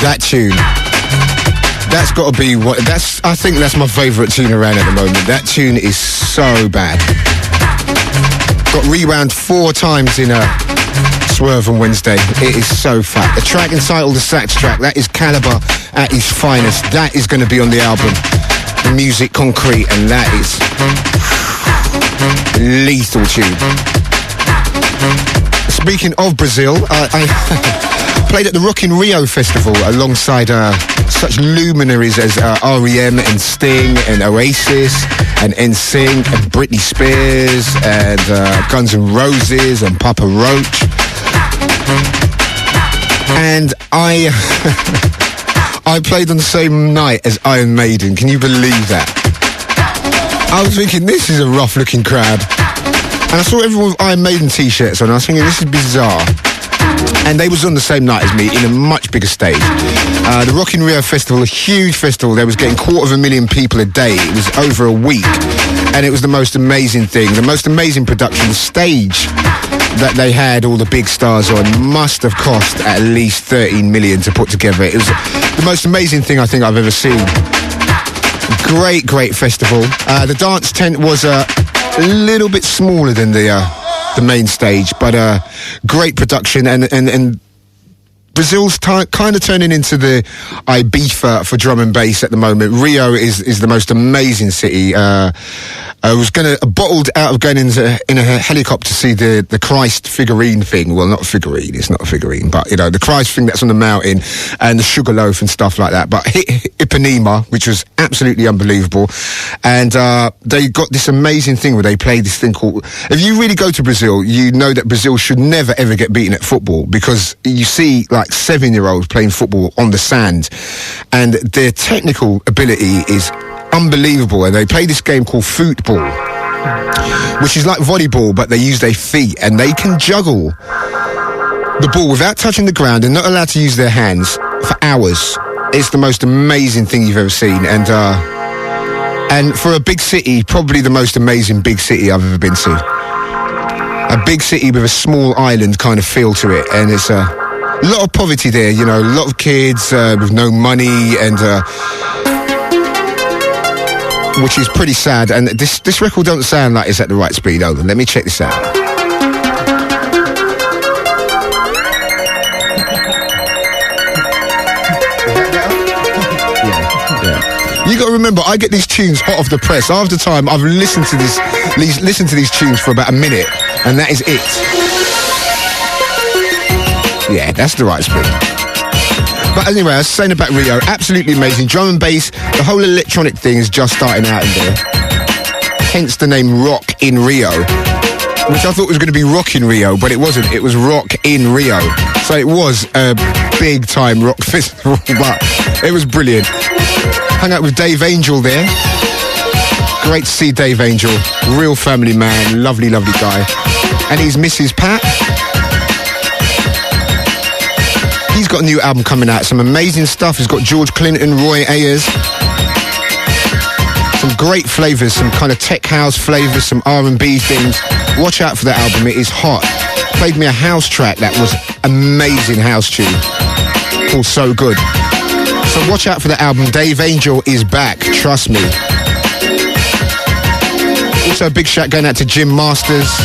That tune. That's got to be what. I think that's my favourite tune around at the moment. That tune is so bad. Got rewound 4 times in a Swerve on Wednesday. It is so fat. The track entitled The Sax Track, that is Calibre at his finest. That is going to be on the album The Music Concrete, and that is lethal tune. Speaking of Brazil, I played at the Rock in Rio Festival alongside such luminaries as R.E.M. and Sting and Oasis and NSYNC and Britney Spears and Guns N' Roses and Papa Roach. And I played on the same night as Iron Maiden. Can you believe that? I was thinking, this is a rough-looking crowd. And I saw everyone with Iron Maiden t-shirts on. I was thinking, this is bizarre. And they was on the same night as me in a much bigger stage. The Rock in Rio Festival, a huge festival. They was getting 250,000 people a day. It was over a week. And it was the most amazing thing. The most amazing production. The stage that they had all the big stars on must have cost at least 13 million to put together. It was the most amazing thing I think I've ever seen. Great festival. The dance tent was a little bit smaller than the main stage, but great production, and Brazil's kind of turning into the Ibiza for drum and bass at the moment. Rio is the most amazing city. I was bottled out of going in a helicopter to see the Christ figurine thing. Well, not a figurine, it's not a figurine, but you know, the Christ thing that's on the mountain and the sugarloaf and stuff like that. But Ipanema, which was absolutely unbelievable. And they got this amazing thing where they play this thing called, if you really go to Brazil, you know that Brazil should never ever get beaten at football, because you see like 7-year-olds playing football on the sand, and their technical ability is unbelievable. And they play this game called football, which is like volleyball, but they use their feet, and they can juggle the ball without touching the ground and not allowed to use their hands for hours. It's the most amazing thing you've ever seen. And for a big city, probably the most amazing big city I've ever been to. A big city with a small island kind of feel to it, and it's a lot of poverty there, you know, a lot of kids with no money, and which is pretty sad. And this record don't sound like it's at the right speed. Hold on, let me check this out. Yeah. You got to remember, I get these tunes hot off the press. Half the time, I've listened to these tunes for about a minute, and that is it. Yeah, that's the right speed. But anyway, I was saying about Rio, absolutely amazing. Drum and bass, the whole electronic thing is just starting out in there. Hence the name Rock in Rio, which I thought was going to be Rock in Rio, but it wasn't. It was Rock in Rio. So it was a big time rock festival, but it was brilliant. Hung out with Dave Angel there. Great to see Dave Angel. Real family man, lovely guy. And his Mrs. Pat. He's got a new album coming out, some amazing stuff. He's got George Clinton, Roy Ayers. Some great flavours, some kind of tech house flavours, some R&B things. Watch out for that album, it is hot. Played me a house track that was amazing house tune, called So Good. So watch out for the album. Dave Angel is back, trust me. Also a big shout going out to Jim Masters,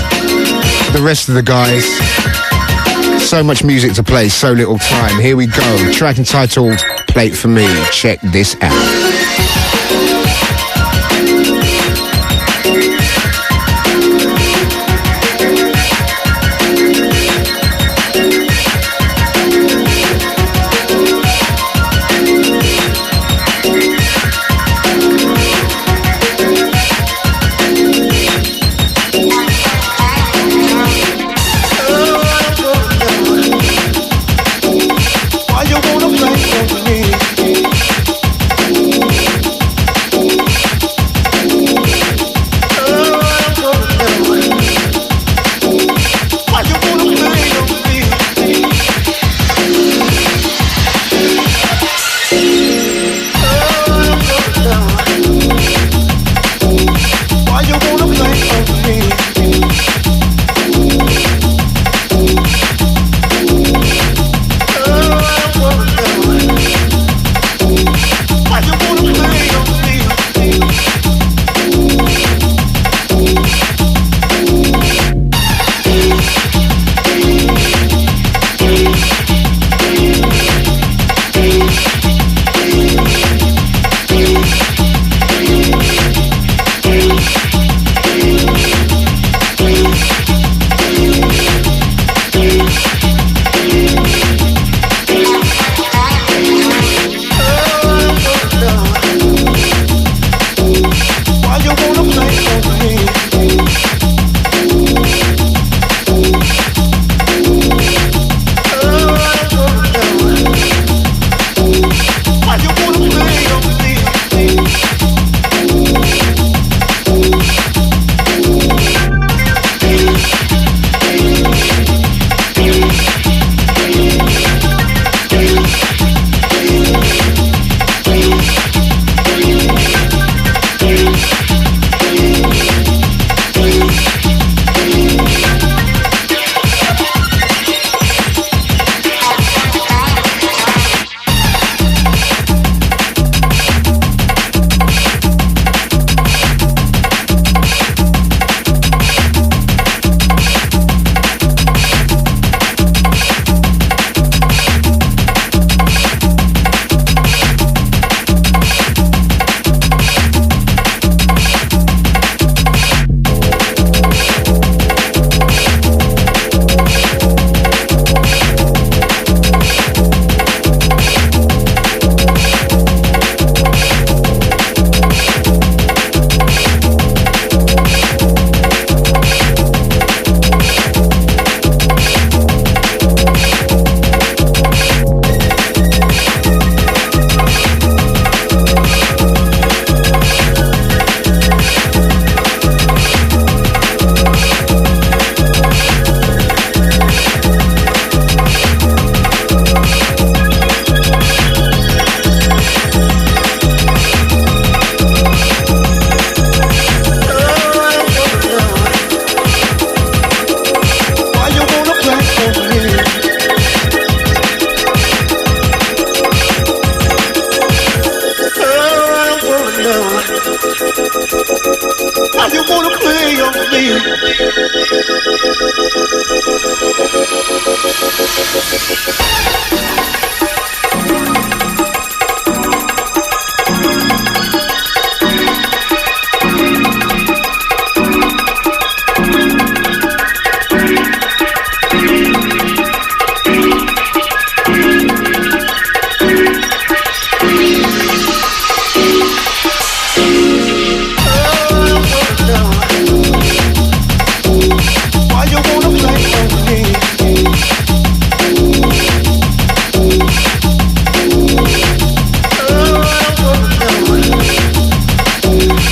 the rest of the guys. So much music to play, so little time. Here we go. Track entitled Play It For Me. Check this out.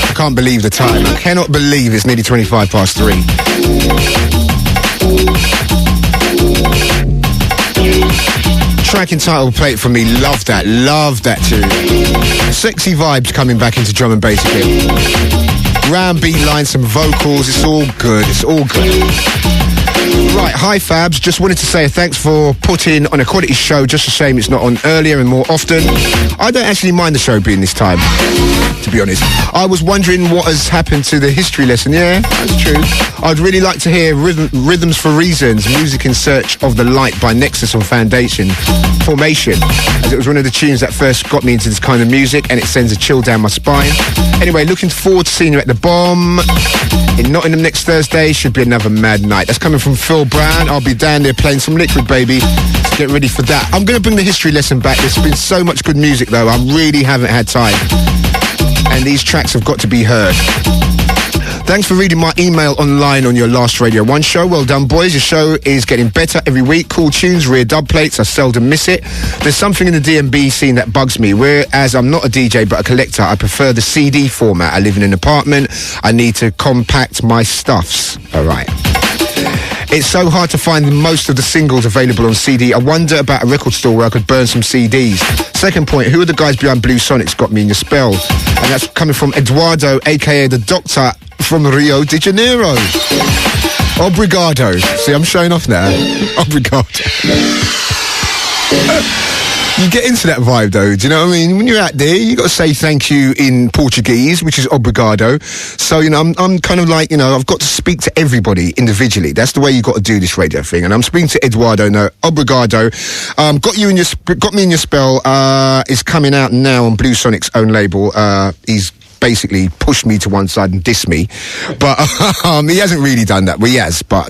I can't believe the time. I cannot believe it's nearly 25 past 3. Track entitled Play It For Me, love that tune. Sexy vibes coming back into drum and bass again. Round beat line, some vocals, it's all good. Right, hi Fabs, just wanted to say thanks for putting on a quality show, just a shame it's not on earlier and more often. I don't actually mind the show being this time, to be honest. I was wondering what has happened to the history lesson. Yeah, that's true. I'd really like to hear Rhythms for Reasons, Music in Search of the Light by Nexus on Formation, as it was one of the tunes that first got me into this kind of music, and it sends a chill down my spine. Anyway, looking forward to seeing you at the Bomb in Nottingham next Thursday. Should be another mad night. That's coming from Phil Brown. I'll be down there playing some Liquid, baby. So get ready for that. I'm going to bring the history lesson back. There's been so much good music, though. I really haven't had time. And these tracks have got to be heard. Thanks for reading my email online on your last Radio 1 show. Well done, boys. Your show is getting better every week. Cool tunes, rear dub plates. I seldom miss it. There's something in the D&B scene that bugs me. Whereas I'm not a DJ but a collector, I prefer the CD format. I live in an apartment. I need to compact my stuffs. All right. It's so hard to find most of the singles available on CD. I wonder about a record store where I could burn some CDs. Second point, who are the guys behind Blue Sonic's Got Me in Your Spell? And that's coming from Eduardo, a.k.a. the Doctor from Rio de Janeiro. Obrigado. See, I'm showing off now. Obrigado. You get into that vibe, though. Do you know what I mean? When you're out there, you got to say thank you in Portuguese, which is obrigado. So, you know, I'm kind of like, you know, I've got to speak to everybody individually. That's the way you got to do this radio thing. And I'm speaking to Eduardo now. Obrigado. Got Me in Your Spell is coming out now on Blue Sonic's own label. He's basically pushed me to one side and dissed me, but he hasn't really done that. Well, he has, but